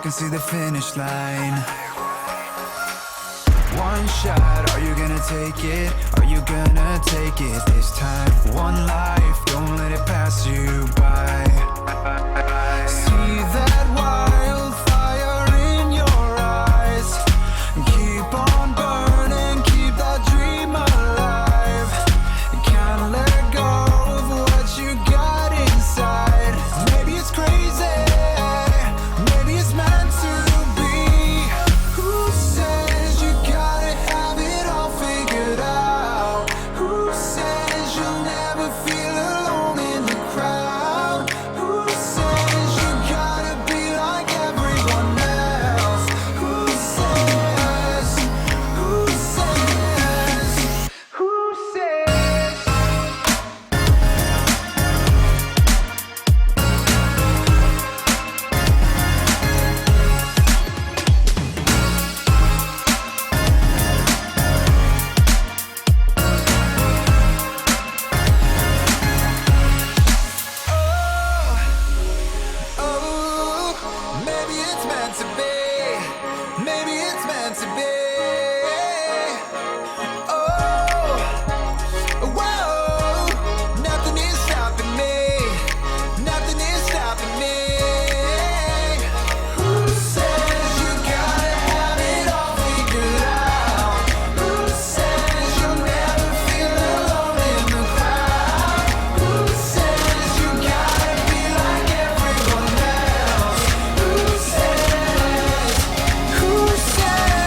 can see the finish line. One shot, are you gonna take it? Are you gonna take it this time? One life, don't let it pass you by. See that wildfire in your eyes. Keep on burning, keep that dream alive. Can't let go of what you got inside. Maybe it's crazy, maybe it's meant to be. Who says you gotta have it all figured out? Who says you'll never feel alone in the crowd? Who says you gotta be like everyone else? Who says, who says, who says? Oh, maybe it's meant to be. Maybe it's meant to be. Oh, whoa, nothing is stopping me. Nothing is stopping me. Who says you gotta have it all figured out? Who says you'll never feel alone in the crowd? Who says you gotta be like everyone else? Who says, who says?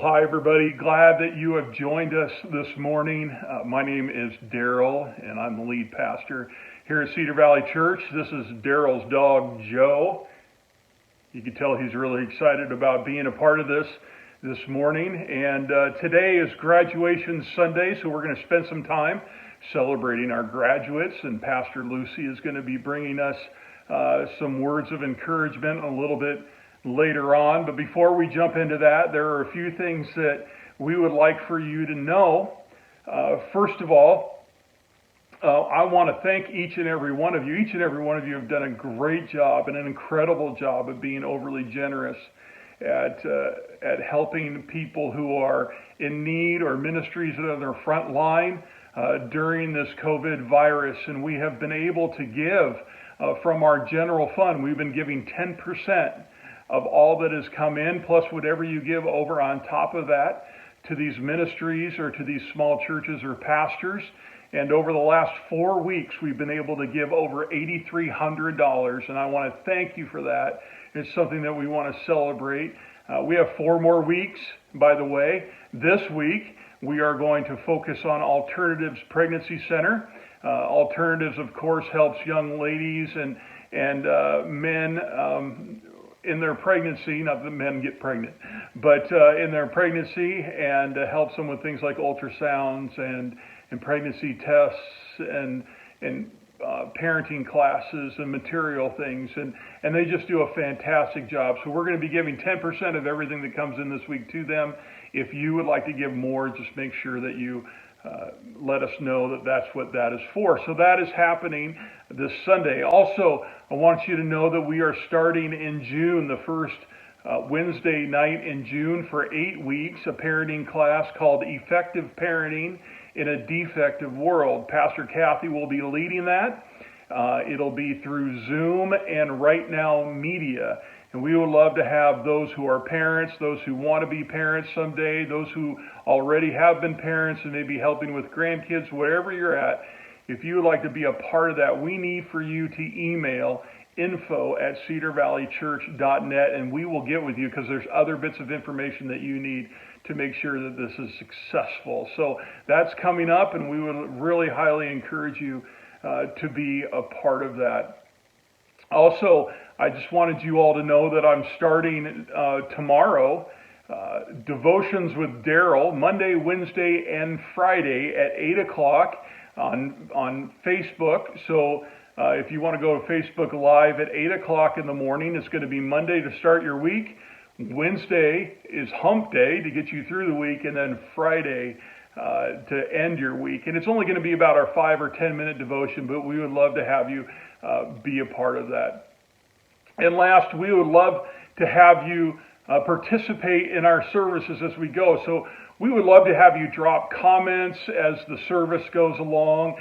hi everybody. Glad that you have joined us this morning. My name is Daryl, and I'm the lead pastor here at Cedar Valley Church. This is Daryl's dog, Joe. You can tell he's really excited about being a part of this morning. And today is graduation Sunday, so we're going to spend some time celebrating our graduates. And Pastor Lucy is going to be bringing us some words of encouragement a little bit later on. But before we jump into that, there are a few things that we would like for you to know. First of all, I want to thank each and every one of you. Each and every one of you have done a great job and an incredible job of being overly generous at helping people who are in need, or ministries that are on their front line during this COVID virus. And we have been able to give from our general fund. We've been giving 10% of all that has come in, plus whatever you give over on top of that to these ministries or to these small churches or pastors. And over the last 4 weeks, we've been able to give over $8,300, and I want to thank you for that. It's something that we want to celebrate. We have 4 more weeks, by the way. This week, we are going to focus on Alternatives Pregnancy Center. Alternatives, of course, helps young ladies and men in their pregnancy, not that men get pregnant, but in their pregnancy, and helps them with things like ultrasounds and pregnancy tests and parenting classes and material things, and they just do a fantastic job. So we're going to be giving 10% of everything that comes in this week to them. If you would like to give more, just make sure that you let us know that that's what that is for. So that is happening this Sunday. Also, I want you to know that we are starting in June, the first Wednesday night in June, for 8 weeks, a parenting class called Effective Parenting in a Defective World. Pastor Kathy will be leading that. It'll be through Zoom and Right Now Media. And we would love to have those who are parents, those who want to be parents someday, those who already have been parents and maybe helping with grandkids, wherever you're at. If you would like to be a part of that, we need for you to email info@cedarvalleychurch.net, and we will get with you, because there's other bits of information that you need to make sure that this is successful. So that's coming up, and we would really highly encourage you to be a part of that. Also, I just wanted you all to know that I'm starting tomorrow Devotions with Daryl, Monday, Wednesday, and Friday at 8 o'clock on Facebook. So if you want to go to Facebook Live at 8 o'clock in the morning, it's going to be Monday to start your week. Wednesday is hump day to get you through the week, and then Friday to end your week. And it's only going to be about our 5 or 10 minute devotion, but we would love to have you be a part of that. And last, we would love to have you participate in our services as we go. So we would love to have you drop comments as the service goes along,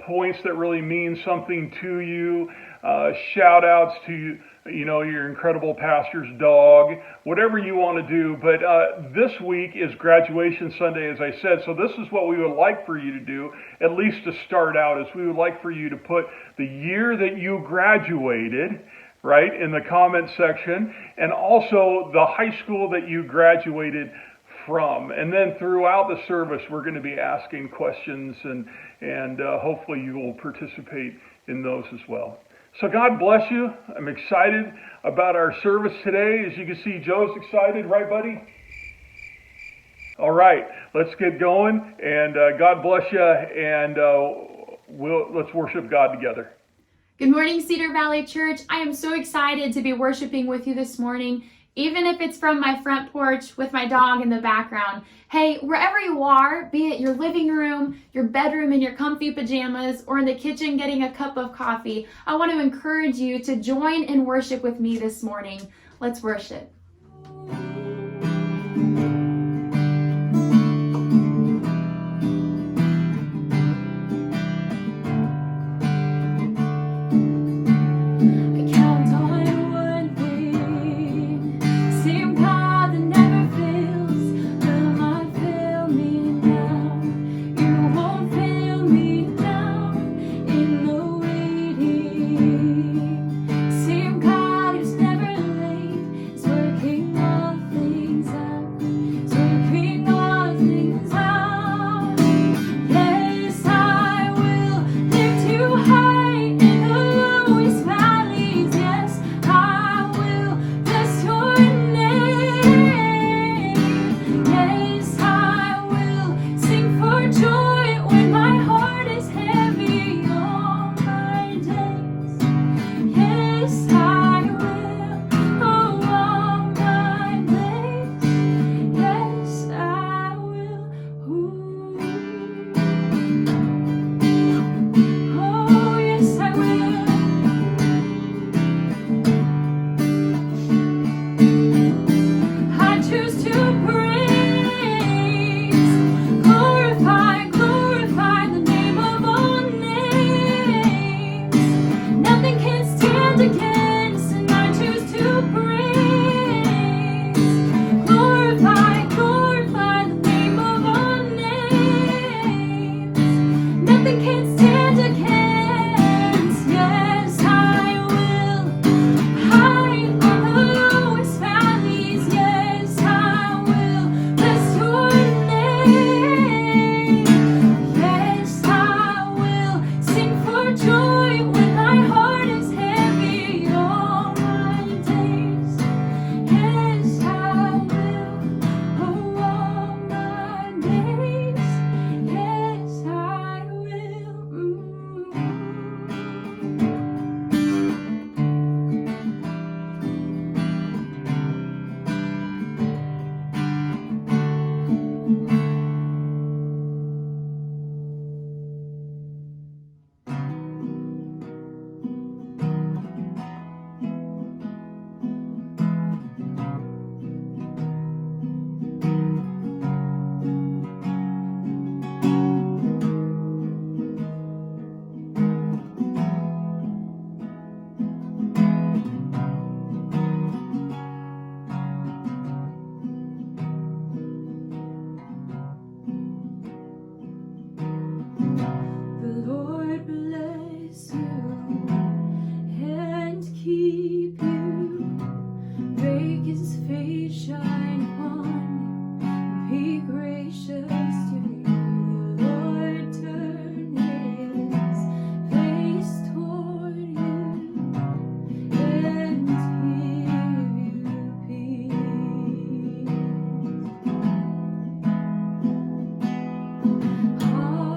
points that really mean something to you, shout outs to your incredible pastor's dog, whatever you want to do. But this week is graduation Sunday, as I said. So this is what we would like for you to do, at least to start out, is we would like for you to put the year that you graduated, right, in the comment section, and also the high school that you graduated from. And then throughout the service, we're going to be asking questions, and hopefully you will participate in those as well. So God bless you. I'm excited about our service today. As you can see, Joe's excited, right, buddy? All right, let's get going, and God bless you, and let's worship God together. Good morning, Cedar Valley Church. I am so excited to be worshiping with you this morning, even if it's from my front porch with my dog in the background. Hey, wherever you are, be it your living room, your bedroom in your comfy pajamas, or in the kitchen getting a cup of coffee, I want to encourage you to join in worship with me this morning. Let's worship. Same God who's never late is working. keep you, make his face shine upon you, and be gracious to you. The Lord turn his face toward you and give you peace. Amen.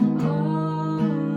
Amen.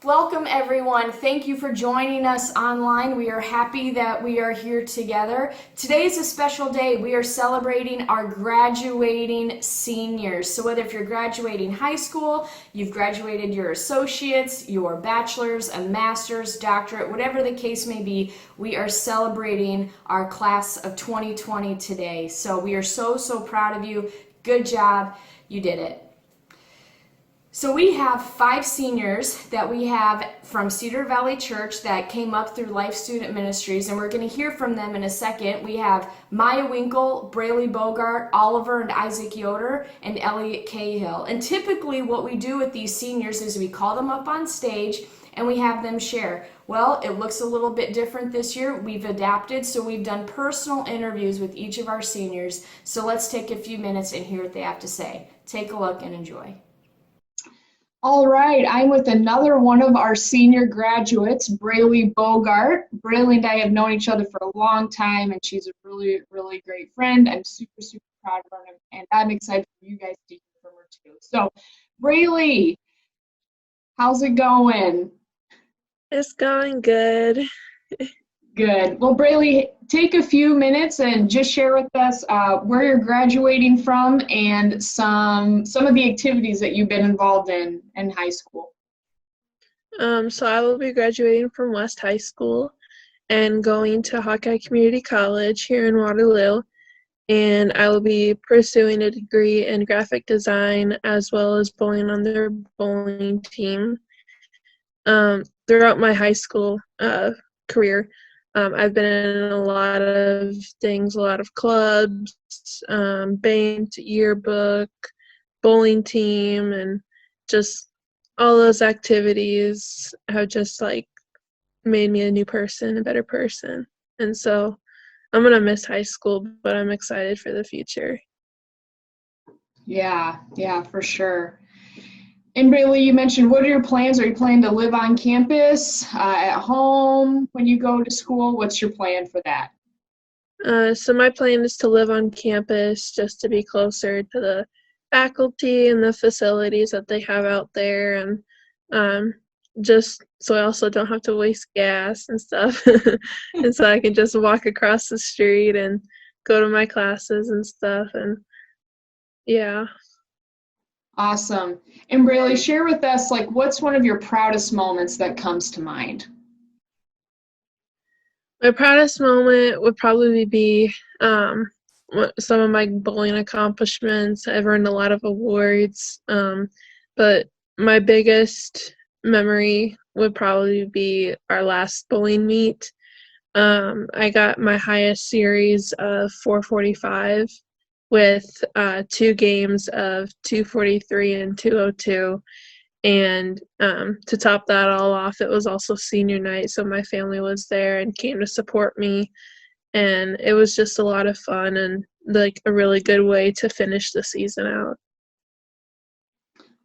Welcome, everyone. Thank you for joining us online. We are happy that we are here together. Today is a special day. We are celebrating our graduating seniors. So whether if you're graduating high school, you've graduated your associates, your bachelor's, a master's, doctorate, whatever the case may be, we are celebrating our class of 2020 today. So we are so proud of you. Good job. You did it. So we have 5 seniors that we have from Cedar Valley Church that came up through Life Student Ministries, and we're going to hear from them in a second. We have Maya Winkle, Braley Bogart, Oliver and Isaac Yoder, and Elliot Cahill. And typically what we do with these seniors is we call them up on stage and we have them share. Well, it looks a little bit different this year. We've adapted, so we've done personal interviews with each of our seniors. So let's take a few minutes and hear what they have to say. Take a look and enjoy. All right, I'm with another one of our senior graduates, Braley Bogart. Braley and I have known each other for a long time, and she's a really great friend. I'm super proud of her, and I'm excited for you guys to hear from her too. So, Braley, how's it going? It's going good. Good. Well, Braley, take a few minutes and just share with us where you're graduating from and some of the activities that you've been involved in high school. So I will be graduating from West High School and going to Hawkeye Community College here in Waterloo. And I will be pursuing a degree in graphic design as well as bowling on their bowling team. Throughout my high school career, I've been in a lot of things, a lot of clubs, band, yearbook, bowling team, and just all those activities have just like made me a new person, a better person. And so I'm going to miss high school, but I'm excited for the future. Yeah, for sure. And Braley, you mentioned, what are your plans? Are you planning to live on campus, at home when you go to school? What's your plan for that? So my plan is to live on campus just to be closer to the faculty and the facilities that they have out there, and just so I also don't have to waste gas and stuff. And so I can just walk across the street and go to my classes and stuff. And yeah. Awesome. And Braley, share with us, like, what's one of your proudest moments that comes to mind? My proudest moment would probably be some of my bowling accomplishments. I've earned a lot of awards, but my biggest memory would probably be our last bowling meet. I got my highest series of 445 with 2 games of 243 and 202. And to top that all off, it was also senior night, so my family was there and came to support me. And it was just a lot of fun and like a really good way to finish the season out.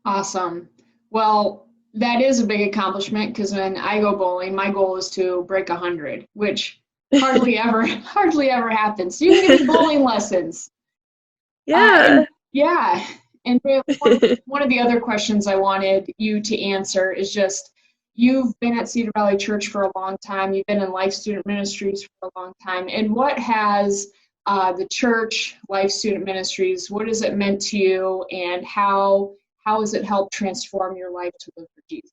Awesome. Well, that is a big accomplishment, because when I go bowling, my goal is to break 100, which hardly ever happens. So you can get bowling lessons. Yeah. And one of the other questions I wanted you to answer is just, you've been at Cedar Valley Church for a long time. You've been in Life Student Ministries for a long time. And what has the church, Life Student Ministries, what has it meant to you, and how has it helped transform your life to live for Jesus?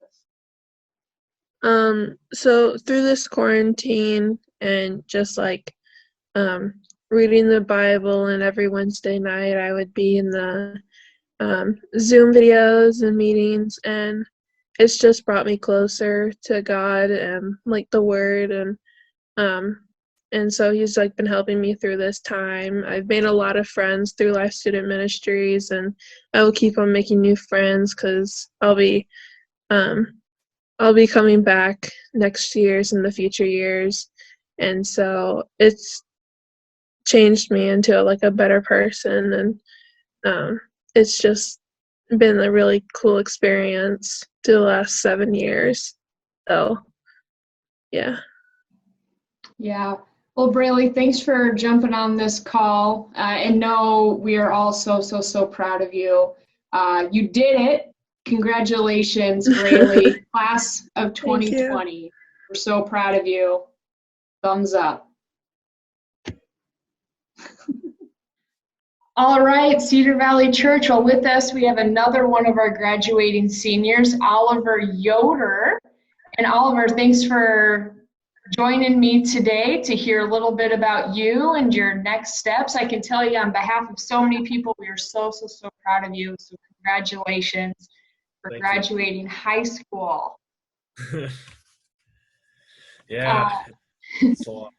So through this quarantine and just like reading the Bible, and every Wednesday night I would be in the Zoom videos and meetings, and it's just brought me closer to God and like the Word, and so He's like been helping me through this time. I've made a lot of friends through Life Student Ministries, and I will keep on making new friends because I'll be coming back next year's and the future years, and so it's changed me into like a better person, and it's just been a really cool experience through the last 7 years. So yeah. Well, Braley, thanks for jumping on this call, and know we are all so proud of you. You did it. Congratulations, Braylee, class of Thank you. 2020. We're so proud of you. Thumbs up. All right, Cedar Valley Church. Well, with us, we have another one of our graduating seniors, Oliver Yoder. And Oliver, thanks for joining me today to hear a little bit about you and your next steps. I can tell you on behalf of so many people, we are so proud of you. So congratulations for Thank graduating high school. you. Yeah, it's a lot.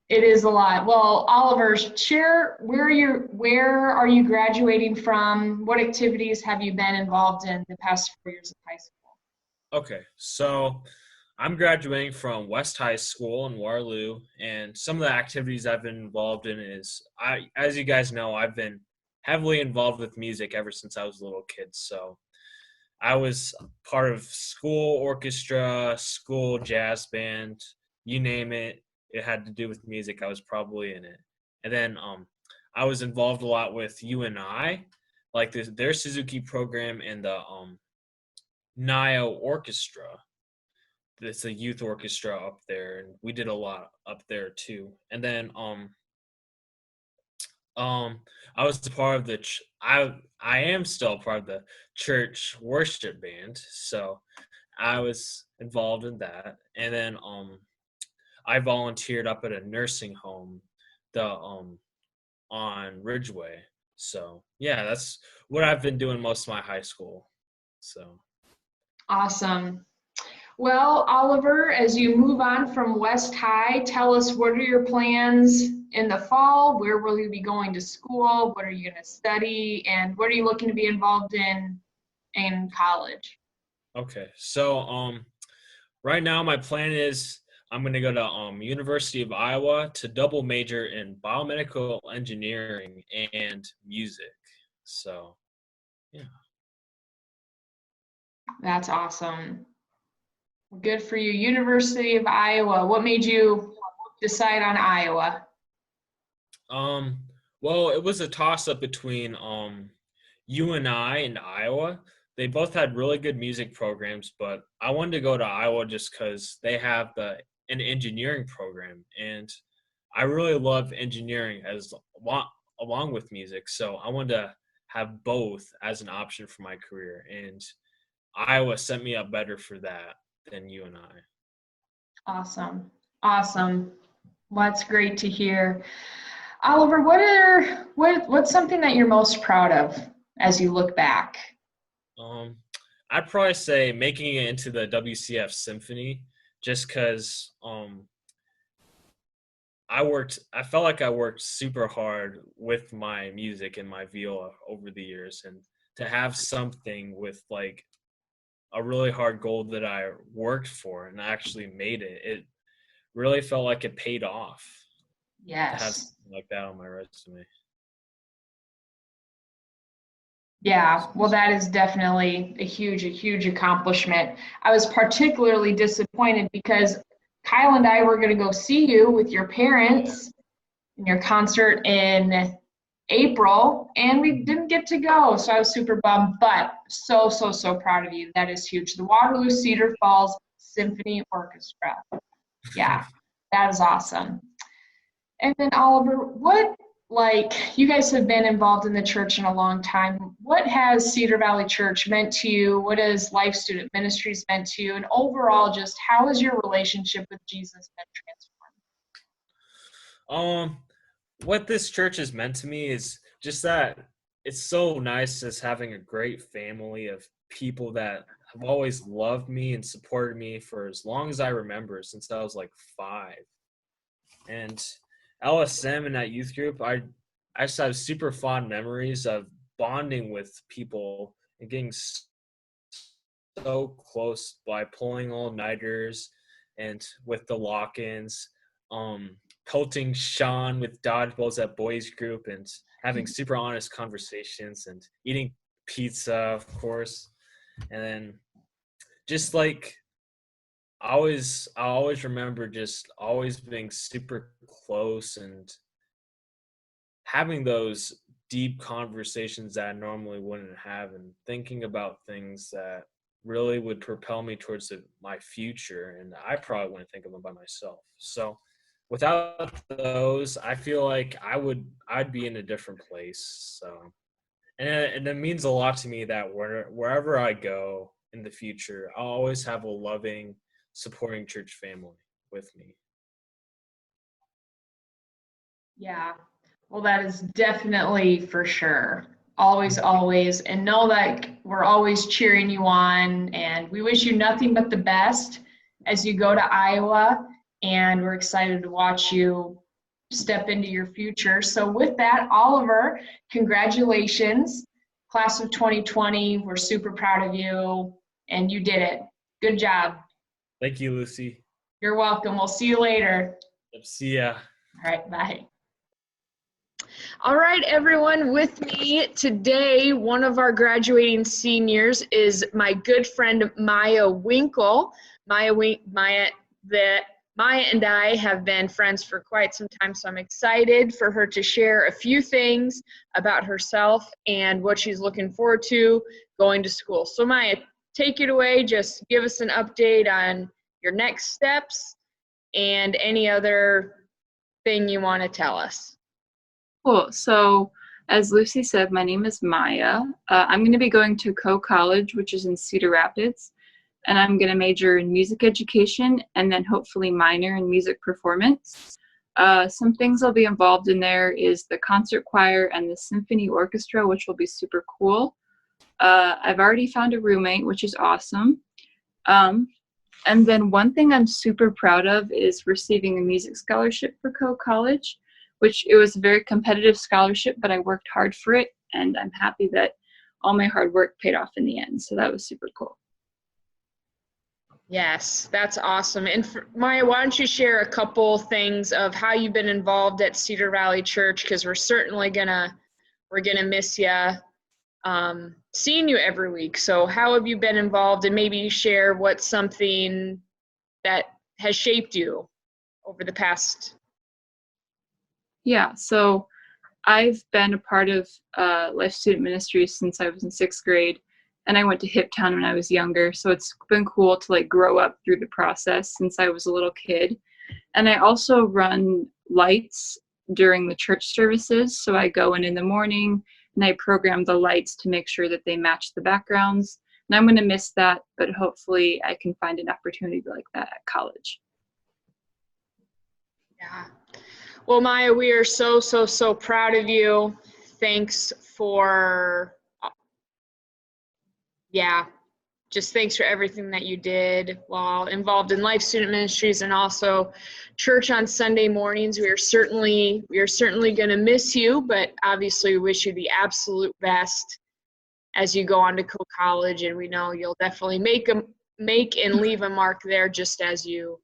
It is a lot. Well, Oliver, share where are you graduating from? What activities have you been involved in the past 4 years of high school? Okay, so I'm graduating from West High School in Waterloo, and some of the activities I've been involved in is, as you guys know, I've been heavily involved with music ever since I was a little kid. So I was part of school orchestra, school jazz band, you name it. It had to do with music. I was probably in it. And then I was involved a lot with UNI, like their Suzuki program and the NIO Orchestra. It's a youth orchestra up there, and we did a lot up there too. And then I was a part of I am still a part of the church worship band, so I was involved in that. And then I volunteered up at a nursing home, on Ridgeway. So yeah, that's what I've been doing most of my high school. So Awesome. Well, Oliver, as you move on from West High, tell us, what are your plans in the fall? Where will you be going to school? What are you going to study? And what are you looking to be involved in college? okay, so right now my plan is I'm going to go to University of Iowa to double major in biomedical engineering and music. So yeah. That's awesome. Good for you. University of Iowa. What made you decide on Iowa? Well, it was a toss-up between UNI and Iowa. They both had really good music programs, but I wanted to go to Iowa just because they have an engineering program, and I really love engineering along with music. So I wanted to have both as an option for my career, and Iowa set me up better for that than UNI. Awesome. Awesome. Well, that's great to hear. Oliver, what's something that you're most proud of as you look back? I'd probably say making it into the WCF Symphony, just because I felt like I worked super hard with my music and my viola over the years, and to have something with like a really hard goal that I worked for and actually made it, it really felt like it paid off. To have Yes. something like that on my resume. Yeah, well, that is definitely a huge accomplishment. I was particularly disappointed because Kyle and I were going to go see you with your parents in your concert in April, and we didn't get to go, so I was super bummed, but so proud of you. That is huge. The Waterloo Cedar Falls Symphony Orchestra. Yeah, that is awesome. And then Oliver, you guys have been involved in the church in a long time. What has Cedar Valley Church meant to you? What has Life Student Ministries meant to you? And overall, just how has your relationship with Jesus been transformed? What this church has meant to me is just that it's so nice just having a great family of people that have always loved me and supported me for as long as I remember, since I was like 5. And LSM and that youth group, I just have super fond memories of bonding with people and getting so close by pulling all-nighters and with the lock-ins, pelting Sean with dodgeballs at boys group and having super honest conversations and eating pizza, of course. And then just like I always remember just always being super close and having those deep conversations that I normally wouldn't have, and thinking about things that really would propel me towards my future, and I probably wouldn't think of them by myself. So without those, I feel like I'd be in a different place. So and it means a lot to me that wherever I go in the future, I'll always have a loving, supporting church family with me. Yeah. Well, that is definitely for sure. Always, always. And know that we're always cheering you on, and we wish you nothing but the best as you go to Iowa. And we're excited to watch you step into your future. So with that, Oliver, congratulations. Class of 2020, we're super proud of you, and you did it. Good job. Thank you, Lucy. You're welcome. We'll see you later. Yep, see ya. All right, bye. All right, everyone, with me today, one of our graduating seniors is my good friend Maya Winkle. Maya and I have been friends for quite some time, so I'm excited for her to share a few things about herself and what she's looking forward to going to school. So Maya, take it away. Just give us an update on your next steps and any other thing you want to tell us. Cool. So as Lucy said, my name is Maya. I'm going to be going to Coe College, which is in Cedar Rapids, and I'm going to major in music education and then hopefully minor in music performance. Some things I'll be involved in there is the concert choir and the symphony orchestra, which will be super cool. I've already found a roommate, which is awesome. And then one thing I'm super proud of is receiving a music scholarship for Coe College, which it was a very competitive scholarship, but I worked hard for it, and I'm happy that all my hard work paid off in the end. So that was super cool. Yes, that's awesome. And Maya, why don't you share a couple things of how you've been involved at Cedar Valley Church, because we're certainly gonna miss you, seeing you every week. So how have you been involved, and maybe share what's something that has shaped you over the past. Yeah, so I've been a part of Life Student Ministries since I was in 6th grade, and I went to Hiptown when I was younger, so it's been cool to like grow up through the process since I was a little kid. And I also run lights during the church services, so I go in the morning and I program the lights to make sure that they match the backgrounds. And I'm going to miss that, but hopefully I can find an opportunity like that at college. Yeah. Well, Maya, we are so, so, so proud of you. Thanks for, thanks for everything that you did while involved in Life Student Ministries and also church on Sunday mornings. We are certainly going to miss you, but obviously we wish you the absolute best as you go on to Coe College, and we know you'll definitely make and leave a mark there just as you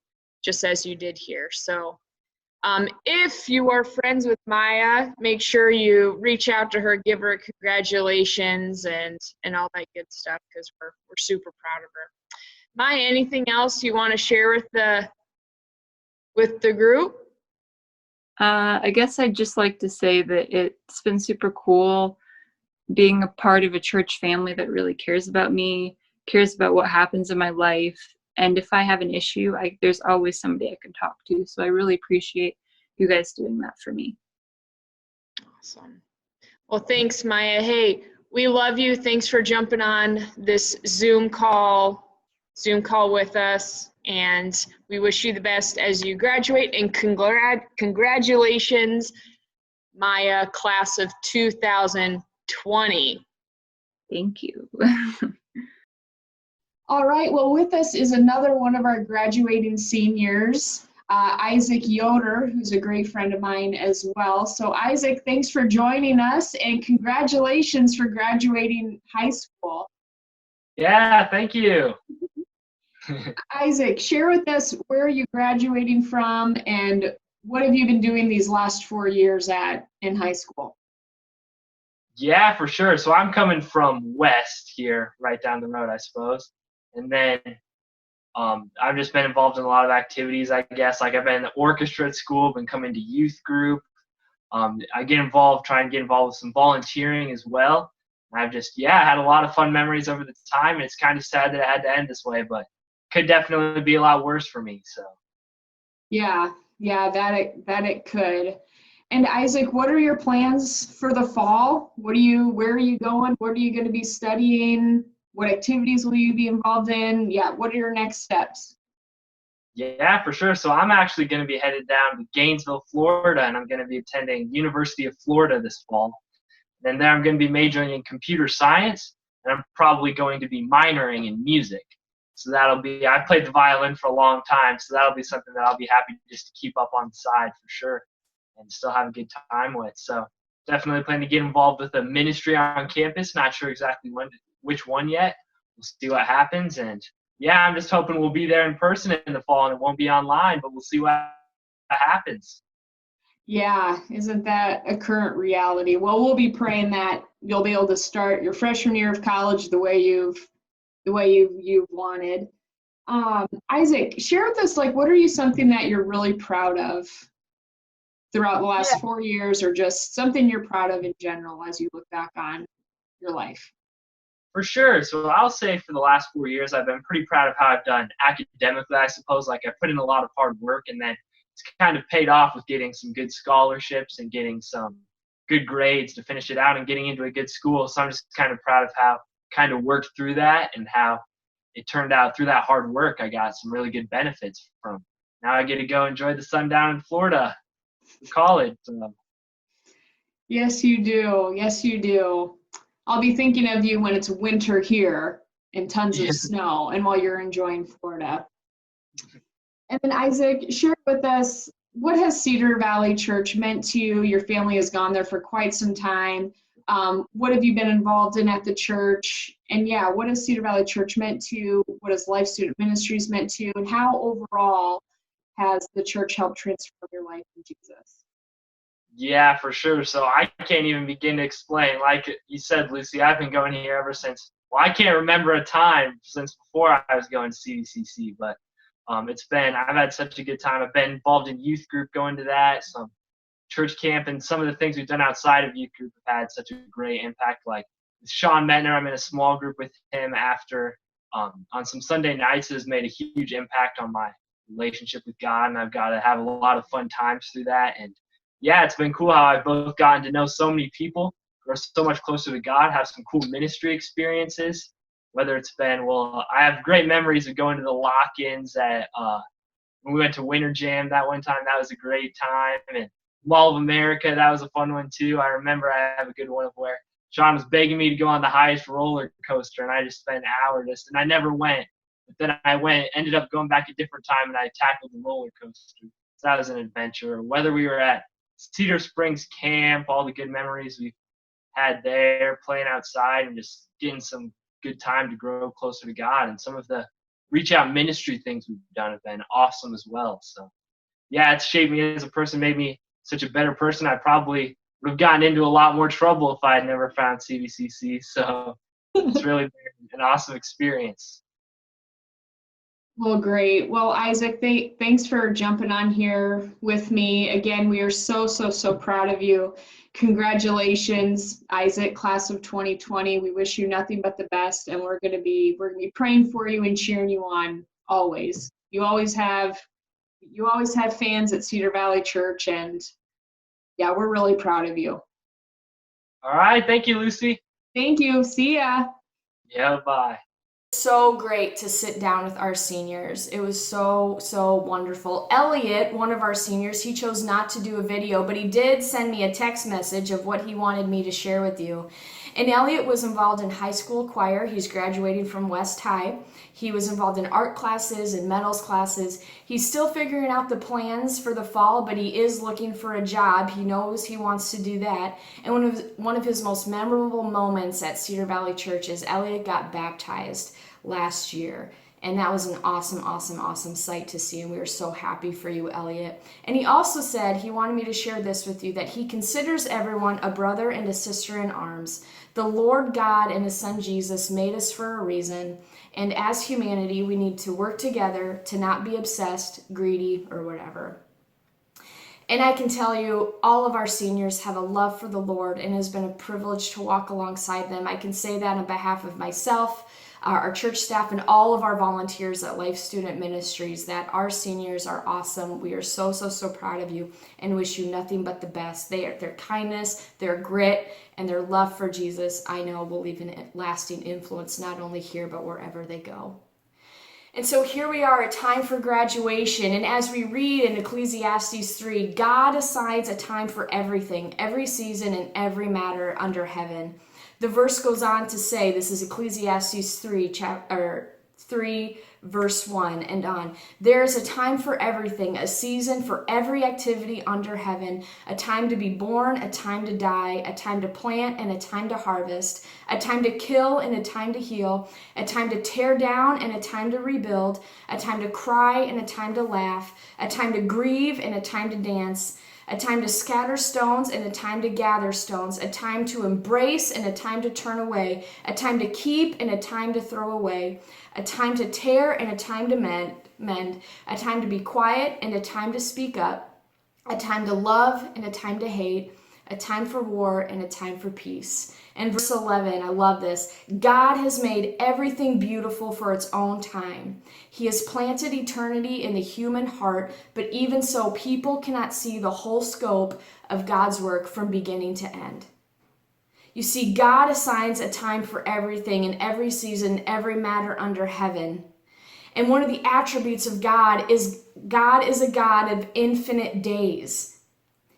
did here. So if you are friends with Maya, make sure you reach out to her, give her congratulations and all that good stuff, because we're super proud of her. Maya, anything else you want to share with the group? I guess I'd just like to say that it's been super cool being a part of a church family that really cares about me, cares about what happens in my life. And if I have an issue, there's always somebody I can talk to. So I really appreciate you guys doing that for me. Awesome. Well, thanks, Maya. Hey, we love you. Thanks for jumping on this Zoom call with us. And we wish you the best as you graduate. And congratulations, Maya, class of 2020. Thank you. All right, well, with us is another one of our graduating seniors, Isaac Yoder, who's a great friend of mine as well. So Isaac, thanks for joining us, and congratulations for graduating high school. Yeah, thank you. Isaac, share with us where are you graduating from, and what have you been doing these last 4 years in high school? Yeah, for sure. So I'm coming from West here, right down the road, I suppose. And then I've just been involved in a lot of activities, I guess. Like I've been in the orchestra at school, been coming to youth group, I try and get involved with some volunteering as well. I've just, had a lot of fun memories over the time. And it's kind of sad that it had to end this way, but could definitely be a lot worse for me. So. Yeah, that it could. And Isaac, what are your plans for the fall? Where are you going? What are you going to be studying? What activities will you be involved in? Yeah, what are your next steps? Yeah, for sure. So I'm actually going to be headed down to Gainesville, Florida, and I'm going to be attending University of Florida this fall. Then there I'm going to be majoring in computer science, and I'm probably going to be minoring in music. So I played the violin for a long time, so that'll be something that I'll be happy just to keep up on the side for sure and still have a good time with. So definitely plan to get involved with a ministry on campus. Not sure exactly which one yet. We'll see what happens. And yeah, I'm just hoping we'll be there in person in the fall and it won't be online, but we'll see what happens. Yeah, isn't that a current reality? Well, we'll be praying that you'll be able to start your freshman year of college the way you've wanted. Isaac, share with us, what are you something that you're really proud of throughout the last 4 years, or just something you're proud of in general as you look back on your life? For sure. So I'll say for the last 4 years, I've been pretty proud of how I've done academically, I suppose. I put in a lot of hard work, and then it's kind of paid off with getting some good scholarships and getting some good grades to finish it out and getting into a good school. So I'm just kind of proud of how kind of worked through that and how it turned out through that hard work. I got some really good benefits from. Now I get to go enjoy the sun down in Florida for college. Yes, you do. Yes, you do. I'll be thinking of you when it's winter here and tons of snow and while you're enjoying Florida. And then Isaac, share with us, what has Cedar Valley Church meant to you? Your family has gone there for quite some time. What have you been involved in at the church? And what has Cedar Valley Church meant to you? What has Life Student Ministries meant to you? And how overall has the church helped transform your life in Jesus? Yeah, for sure. So I can't even begin to explain. Like you said, Lucy, I've been going here ever since, I can't remember a time since before I was going to CVCC, but I've had such a good time. I've been involved in youth group, going to that, some church camp, and some of the things we've done outside of youth group have had such a great impact. Like with Sean Metner, I'm in a small group with him after on some Sunday nights. It has made a huge impact on my relationship with God, and I've got to have a lot of fun times through that. And yeah, it's been cool how I've both gotten to know so many people who are so much closer to God, have some cool ministry experiences, whether it's been, I have great memories of going to the lock-ins when we went to Winter Jam that one time. That was a great time. And Mall of America, that was a fun one too. I remember I have a good one of where Sean was begging me to go on the highest roller coaster, and I just spent an hour and I never went. But then I ended up going back a different time, and I tackled the roller coaster. So that was an adventure. Whether we were at Cedar Springs Camp, all the good memories we had there, playing outside and just getting some good time to grow closer to God. And some of the reach out ministry things we've done have been awesome as well. So yeah, it's shaped me as a person, made me such a better person. I probably would have gotten into a lot more trouble if I had never found CVCC. So it's really been an awesome experience. Well, great. Well, Isaac, thanks for jumping on here with me. Again, we are so, so, so proud of you. Congratulations, Isaac, class of 2020. We wish you nothing but the best, and we're gonna be praying for you and cheering you on always. You always have fans at Cedar Valley Church, and yeah, we're really proud of you. All right, thank you, Lucy. Thank you. See ya. Yeah, bye. So great to sit down with our seniors. It was so, so wonderful. Elliot, one of our seniors, he chose not to do a video, but he did send me a text message of what he wanted me to share with you. And Elliot was involved in high school choir. He's graduating from West High. He was involved in art classes and metals classes. He's still figuring out the plans for the fall, but he is looking for a job. He knows he wants to do that. And one of his most memorable moments at Cedar Valley Church is Elliot got baptized last year. And that was an awesome, awesome, awesome sight to see. And we are so happy for you, Elliot. And he also said he wanted me to share this with you, that he considers everyone a brother and a sister in arms. The Lord God and his son Jesus made us for a reason. And as humanity, we need to work together to not be obsessed, greedy, or whatever. And I can tell you, all of our seniors have a love for the Lord, and it has been a privilege to walk alongside them. I can say that on behalf of myself, our church staff, and all of our volunteers at Life Student Ministries, that our seniors are awesome. We are so, so, so proud of you and wish you nothing but the best. Their kindness, their grit, and their love for Jesus, I know, will leave a lasting influence not only here, but wherever they go. And so here we are, a time for graduation. And as we read in Ecclesiastes 3, God assigns a time for everything, every season, and every matter under heaven. The verse goes on to say, this is Ecclesiastes 3, verse 1 and on. There is a time for everything, a season for every activity under heaven, a time to be born, a time to die, a time to plant and a time to harvest, a time to kill and a time to heal, a time to tear down and a time to rebuild, a time to cry and a time to laugh, a time to grieve and a time to dance, a time to scatter stones and a time to gather stones, a time to embrace and a time to turn away, a time to keep and a time to throw away, a time to tear and a time to mend, a time to be quiet and a time to speak up, a time to love and a time to hate, a time for war and a time for peace. And verse 11, I love this. God has made everything beautiful for its own time. He has planted eternity in the human heart, but even so, people cannot see the whole scope of God's work from beginning to end. You see, God assigns a time for everything in every season, every matter under heaven. And one of the attributes of God is a God of infinite days.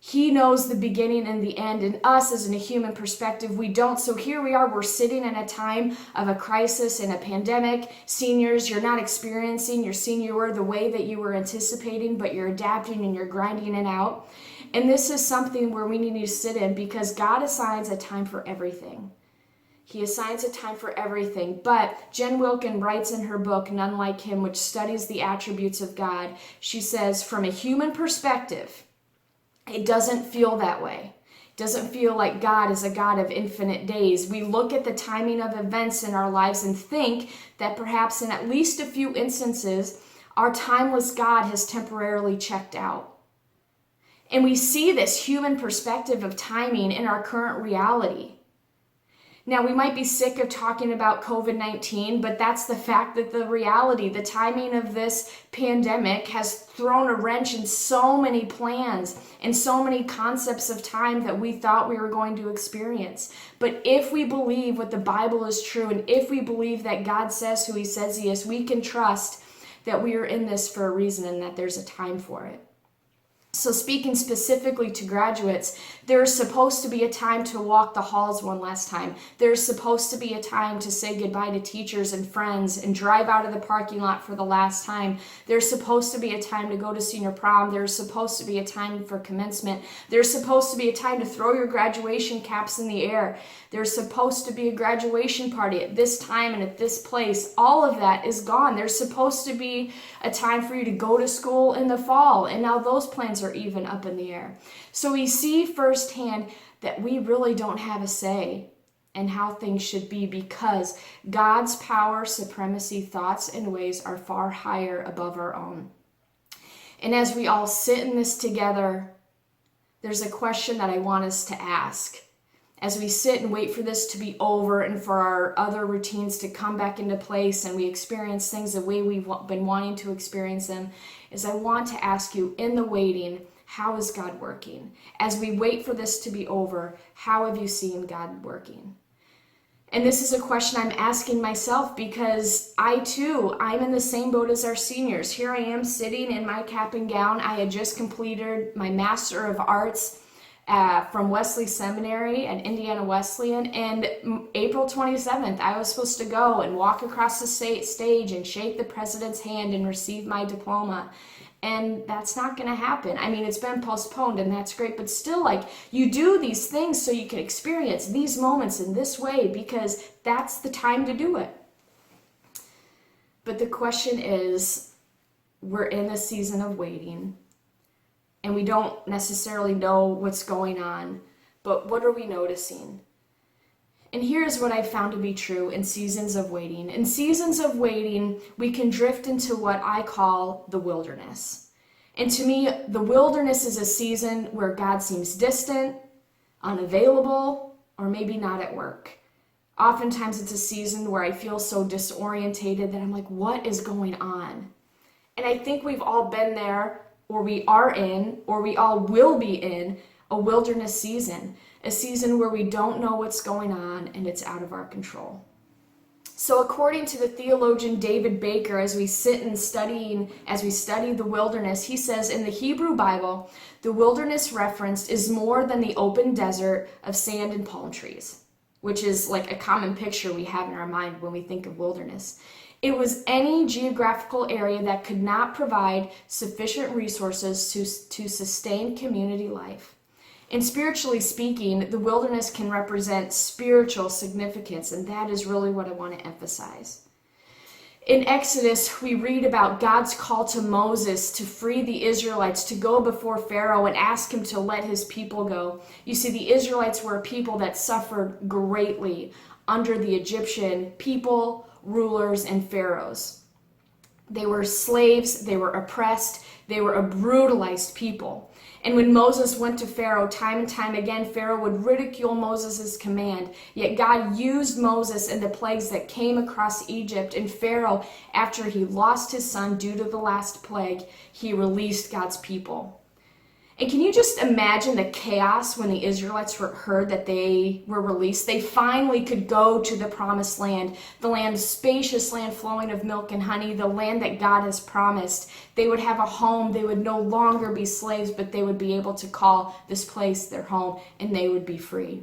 He knows the beginning and the end, and us as in a human perspective, we don't. So here we are, we're sitting in a time of a crisis and a pandemic. Seniors, you're not experiencing your senior year the way that you were anticipating, but you're adapting and you're grinding it out. And this is something where we need to sit in, because God assigns a time for everything. He assigns a time for everything. But Jen Wilkin writes in her book, None Like Him, which studies the attributes of God, she says, from a human perspective, it doesn't feel that way. It doesn't feel like God is a God of infinite days. We look at the timing of events in our lives and think that perhaps in at least a few instances, our timeless God has temporarily checked out. And we see this human perspective of timing in our current reality. Now, we might be sick of talking about COVID-19, but that's the fact that the reality, the timing of this pandemic has thrown a wrench in so many plans and so many concepts of time that we thought we were going to experience. But if we believe what the Bible is true, and if we believe that God says who he says he is, we can trust that we are in this for a reason and that there's a time for it. So speaking specifically to graduates, there's supposed to be a time to walk the halls one last time. There's supposed to be a time to say goodbye to teachers and friends and drive out of the parking lot for the last time. There's supposed to be a time to go to senior prom. There's supposed to be a time for commencement. There's supposed to be a time to throw your graduation caps in the air. There's supposed to be a graduation party at this time and at this place. All of that is gone. There's supposed to be a time for you to go to school in the fall, and now those plans are even up in the air. So we see firsthand that we really don't have a say in how things should be, because God's power, supremacy, thoughts, and ways are far higher above our own. And as we all sit in this together, there's a question that I want us to ask. As we sit and wait for this to be over and for our other routines to come back into place and we experience things the way we've been wanting to experience them, is I want to ask you, in the waiting, how is God working? As we wait for this to be over, how have you seen God working? And this is a question I'm asking myself, because I'm in the same boat as our seniors. Here I am sitting in my cap and gown. I had just completed my Master of Arts from Wesley Seminary and Indiana Wesleyan, and April 27th, I was supposed to go and walk across the stage and shake the president's hand and receive my diploma. And that's not going to happen. I mean, it's been postponed, and that's great, but still, like, you do these things so you can experience these moments in this way, because that's the time to do it. But the question is, we're in a season of waiting, and we don't necessarily know what's going on, but what are we noticing? And here's what I found to be true in seasons of waiting. In seasons of waiting, we can drift into what I call the wilderness. And to me, the wilderness is a season where God seems distant, unavailable, or maybe not at work. Oftentimes it's a season where I feel so disorientated that I'm like, what is going on? And I think we've all been there, or we are in, or we all will be in a wilderness season, a season where we don't know what's going on and it's out of our control. So according to the theologian David Baker, as we study the wilderness, he says in the Hebrew Bible, the wilderness referenced is more than the open desert of sand and palm trees, which is like a common picture we have in our mind when we think of wilderness. It was any geographical area that could not provide sufficient resources to sustain community life. And spiritually speaking, the wilderness can represent spiritual significance, and that is really what I want to emphasize. In Exodus, we read about God's call to Moses to free the Israelites, to go before Pharaoh and ask him to let his people go. You see, the Israelites were a people that suffered greatly under the Egyptian people, rulers, and pharaohs. They were slaves, they were oppressed, they were a brutalized people. And when Moses went to Pharaoh time and time again, Pharaoh would ridicule Moses' command. Yet God used Moses in the plagues that came across Egypt. And Pharaoh, after he lost his son due to the last plague, he released God's people. And can you just imagine the chaos when the Israelites heard that they were released? They finally could go to the promised land, the land, spacious land flowing of milk and honey, the land that God has promised. They would have a home. They would no longer be slaves, but they would be able to call this place their home, and they would be free.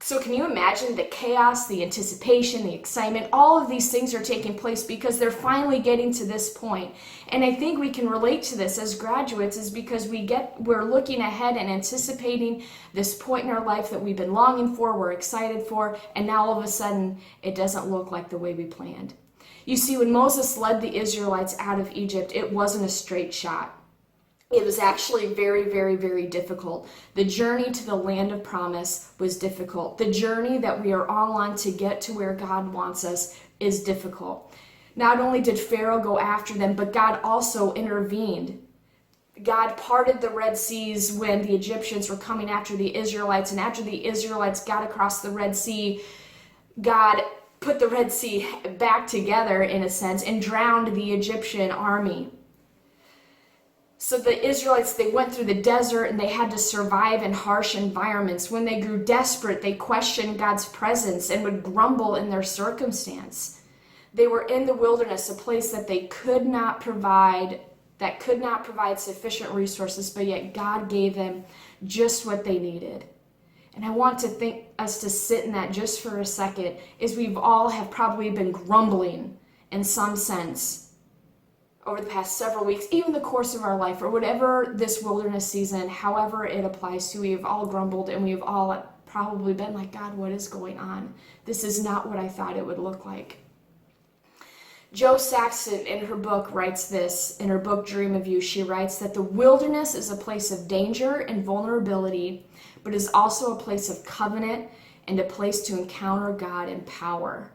So can you imagine the chaos, the anticipation, the excitement? All of these things are taking place because they're finally getting to this point. And I think we can relate to this as graduates is because we're looking ahead and anticipating this point in our life that we've been longing for, we're excited for, and now all of a sudden it doesn't look like the way we planned. You see, when Moses led the Israelites out of Egypt, it wasn't a straight shot. It was actually very, very, very difficult. The journey to the land of promise was difficult. The journey that we are all on to get to where God wants us is difficult. Not only did Pharaoh go after them, but God also intervened. God parted the Red Seas when the Egyptians were coming after the Israelites, and after the Israelites got across the Red Sea, God put the Red Sea back together, in a sense, and drowned the Egyptian army. So the Israelites, they went through the desert and they had to survive in harsh environments. When they grew desperate, they questioned God's presence and would grumble in their circumstance. They were in the wilderness, a place that they could not provide sufficient resources, but yet God gave them just what they needed. And I want us to sit in that just for a second, as we've all have probably been grumbling in some sense over the past several weeks, even the course of our life, or whatever this wilderness season, however it applies to, we've all grumbled and we've all probably been like, God, what is going on? This is not what I thought it would look like. Jo Saxton, in her book, writes this, in her book, Dream of You, she writes that the wilderness is a place of danger and vulnerability, but is also a place of covenant and a place to encounter God in power.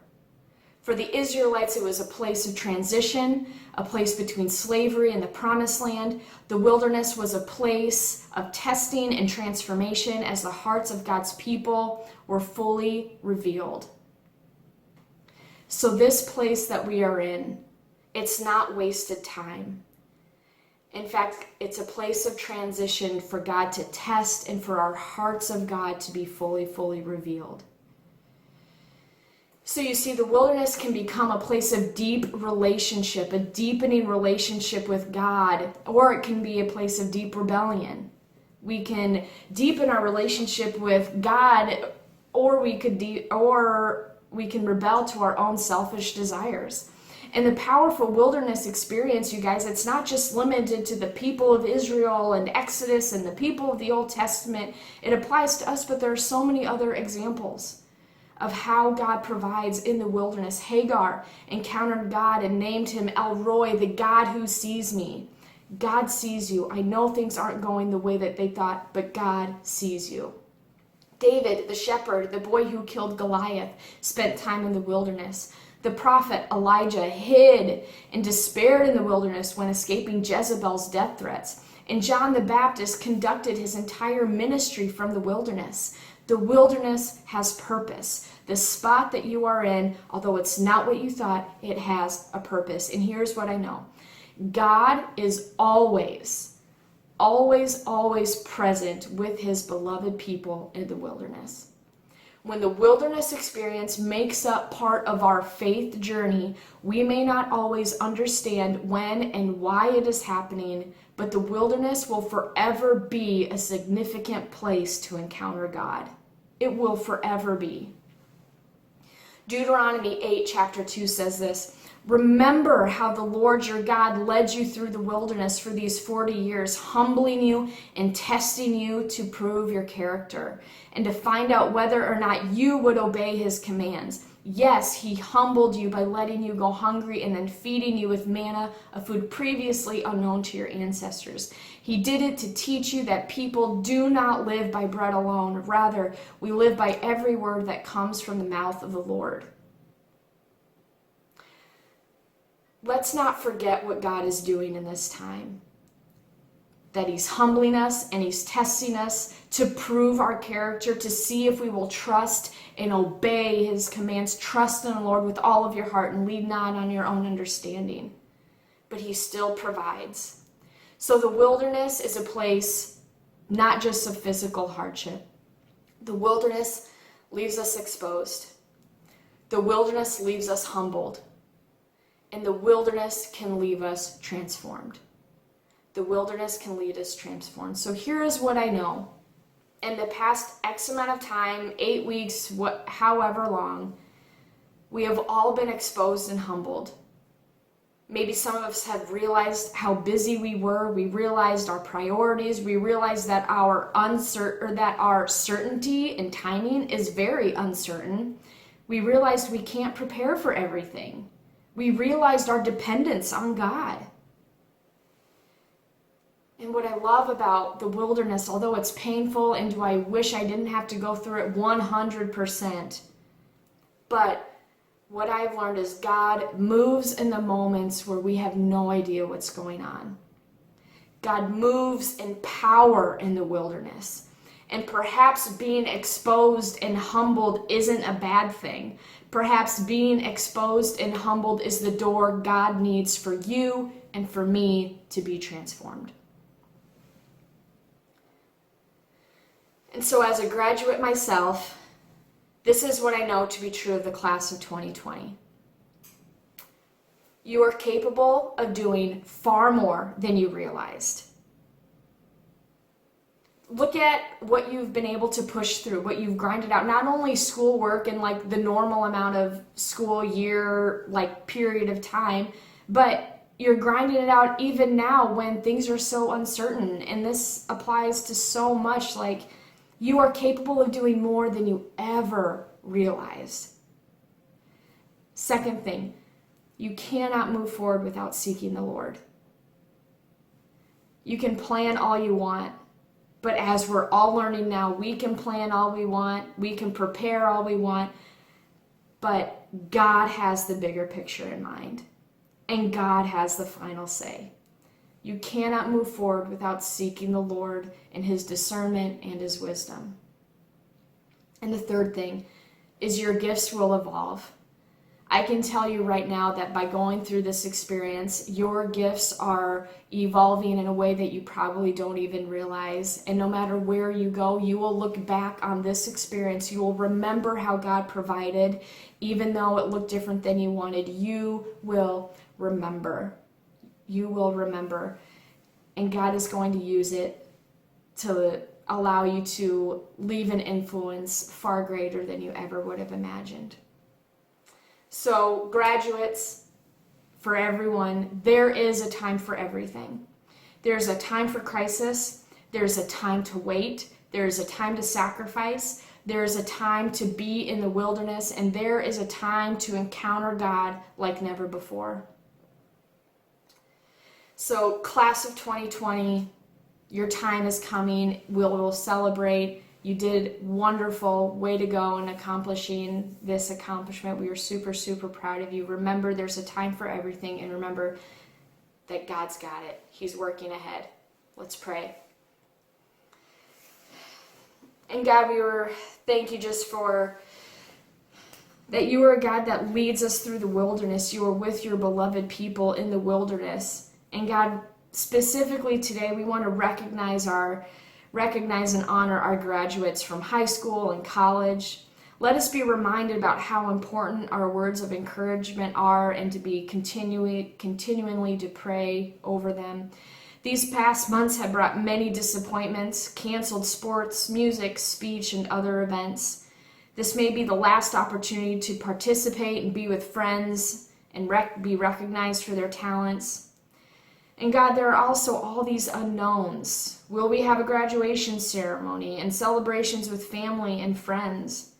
For the Israelites, it was a place of transition, a place between slavery and the promised land. The wilderness was a place of testing and transformation as the hearts of God's people were fully revealed. So this place that we are in, it's not wasted time. In fact, it's a place of transition for God to test and for our hearts of God to be fully, fully revealed. So you see, the wilderness can become a place of deep relationship, a deepening relationship with God, or it can be a place of deep rebellion. We can deepen our relationship with God, or we can rebel to our own selfish desires. And the powerful wilderness experience, you guys, it's not just limited to the people of Israel and Exodus and the people of the Old Testament. It applies to us, but there are so many other examples of how God provides in the wilderness. Hagar encountered God and named him El Roi, the God who sees me. God sees you. I know things aren't going the way that they thought, but God sees you. David, the shepherd, the boy who killed Goliath, spent time in the wilderness. The prophet Elijah hid and despaired in the wilderness when escaping Jezebel's death threats. And John the Baptist conducted his entire ministry from the wilderness. The wilderness has purpose. The spot that you are in, although it's not what you thought, it has a purpose. And here's what I know. God is always present with his beloved people in the wilderness. When the wilderness experience makes up part of our faith journey, we may not always understand when and why it is happening, but the wilderness will forever be a significant place to encounter God. It will forever be. Deuteronomy 8, chapter 2 says this, "Remember how the Lord your God led you through the wilderness for these 40 years, humbling you and testing you to prove your character and to find out whether or not you would obey his commands. Yes, he humbled you by letting you go hungry and then feeding you with manna, a food previously unknown to your ancestors. He did it to teach you that people do not live by bread alone. Rather, we live by every word that comes from the mouth of the Lord." Let's not forget what God is doing in this time. That he's humbling us and he's testing us to prove our character, to see if we will trust and obey his commands. Trust in the Lord with all of your heart and lean not on your own understanding. But he still provides. So the wilderness is a place not just of physical hardship. The wilderness leaves us exposed. The wilderness leaves us humbled. And the wilderness can leave us transformed. The wilderness can lead us transformed. So here is what I know. In the past X amount of time, 8 weeks, however long, we have all been exposed and humbled. Maybe some of us have realized how busy we were. We realized our priorities. We realized that our certainty and timing is very uncertain. We realized we can't prepare for everything. We realized our dependence on God. And what I love about the wilderness, although it's painful and do I wish I didn't have to go through it 100%, but what I've learned is God moves in the moments where we have no idea what's going on. God moves in power in the wilderness. And perhaps being exposed and humbled isn't a bad thing. Perhaps being exposed and humbled is the door God needs for you and for me to be transformed. And so as a graduate myself, this is what I know to be true of the class of 2020. You are capable of doing far more than you realized. Look at what you've been able to push through, what you've grinded out, not only schoolwork and like the normal amount of school year, like period of time, but you're grinding it out even now when things are so uncertain. And this applies to so much. Like, you are capable of doing more than you ever realized. Second thing, you cannot move forward without seeking the Lord. You can plan all you want, but as we're all learning now, we can plan all we want, we can prepare all we want, but God has the bigger picture in mind, and God has the final say. You cannot move forward without seeking the Lord and his discernment and his wisdom. And the third thing is your gifts will evolve. I can tell you right now that by going through this experience, your gifts are evolving in a way that you probably don't even realize. And no matter where you go, you will look back on this experience. You will remember how God provided, even though it looked different than you wanted. You will remember. You will remember. And God is going to use it to allow you to leave an influence far greater than you ever would have imagined. So, graduates, for everyone, there is a time for everything. There's a time for crisis. There's a time to wait. There's a time to sacrifice. There's a time to be in the wilderness. And there is a time to encounter God like never before. So, class of 2020, your time is coming. We'll celebrate. You did wonderful. Way to go in accomplishing this accomplishment. We are super, super proud of you. Remember, there's a time for everything, and remember that God's got it. He's working ahead. Let's pray. And God, thank you just for that you are a God that leads us through the wilderness. You are with your beloved people in the wilderness. And God, specifically today, we want to recognize and honor our graduates from high school and college. Let us be reminded about how important our words of encouragement are, and to be continually to pray over them. These past months have brought many disappointments, canceled sports, music, speech, and other events. This may be the last opportunity to participate and be with friends and be recognized for their talents. And God, there are also all these unknowns. Will we have a graduation ceremony and celebrations with family and friends?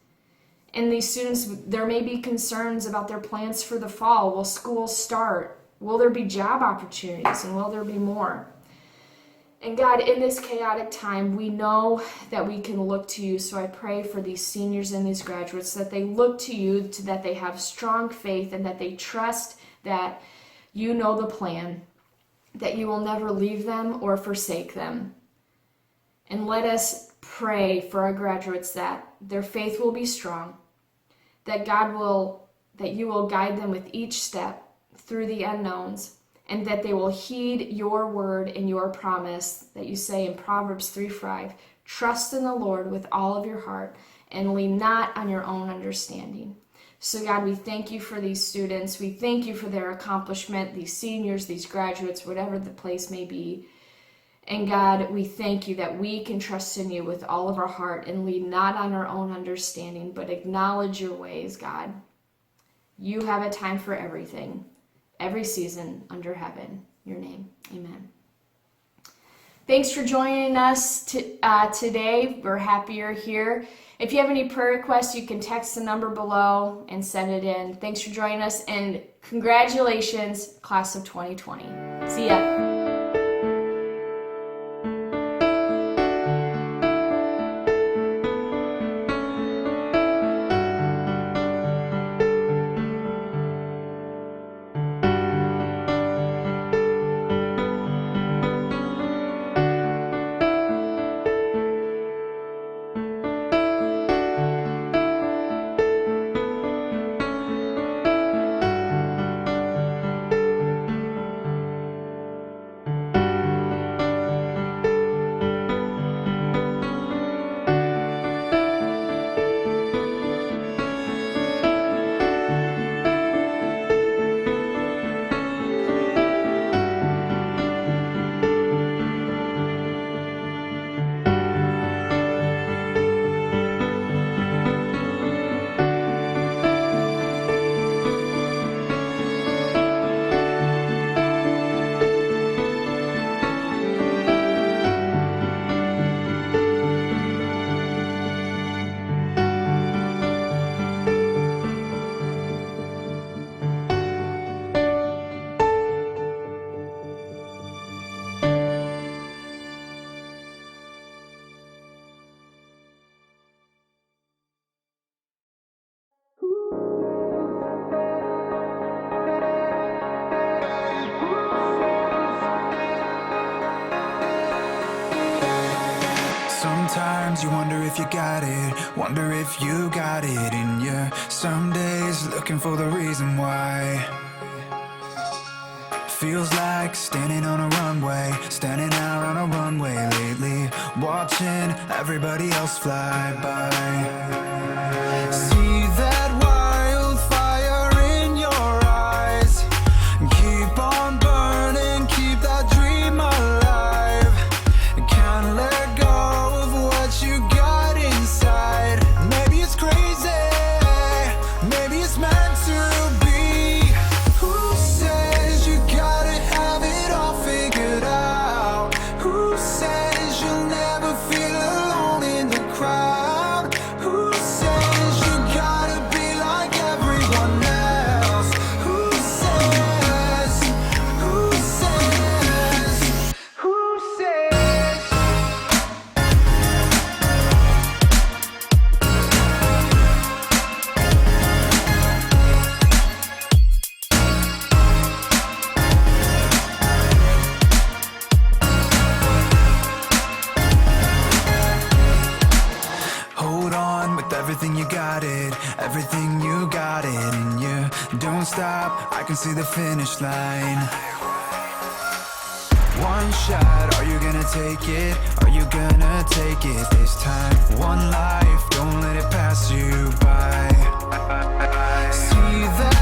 And these students, there may be concerns about their plans for the fall. Will school start? Will there be job opportunities, and will there be more? And God, in this chaotic time, we know that we can look to you. So I pray for these seniors and these graduates that they look to you, that they have strong faith, and that they trust that you know the plan, that you will never leave them or forsake them. And let us pray for our graduates that their faith will be strong, that you will guide them with each step through the unknowns, and that they will heed your word and your promise that you say in Proverbs 3:5, trust in the Lord with all of your heart and lean not on your own understanding. So God, we thank you for these students. We thank you for their accomplishment, these seniors, these graduates, whatever the place may be. And God, we thank you that we can trust in you with all of our heart and lean not on our own understanding, but acknowledge your ways, God. You have a time for everything, every season under heaven. In your name, amen. Thanks for joining us today. We're happy you're here. If you have any prayer requests, you can text the number below and send it in. Thanks for joining us, and congratulations, class of 2020. See ya. Sometimes you wonder if you got it, wonder if you got it in you. Some days looking for the reason why. Feels like standing on a runway, standing out on a runway lately, watching everybody else fly by. See that wildfire in your eyes, keep on burning, keep that dream alive. Can't let go of what you got inside. Maybe it's crazy, maybe it's meant to be. Who says you gotta have it all figured out? Who says you'll never feel alone in the crowd? Who stop, I can see the finish line. One shot, are you gonna take it? Are you gonna take it this time? One life, don't let it pass you by. See that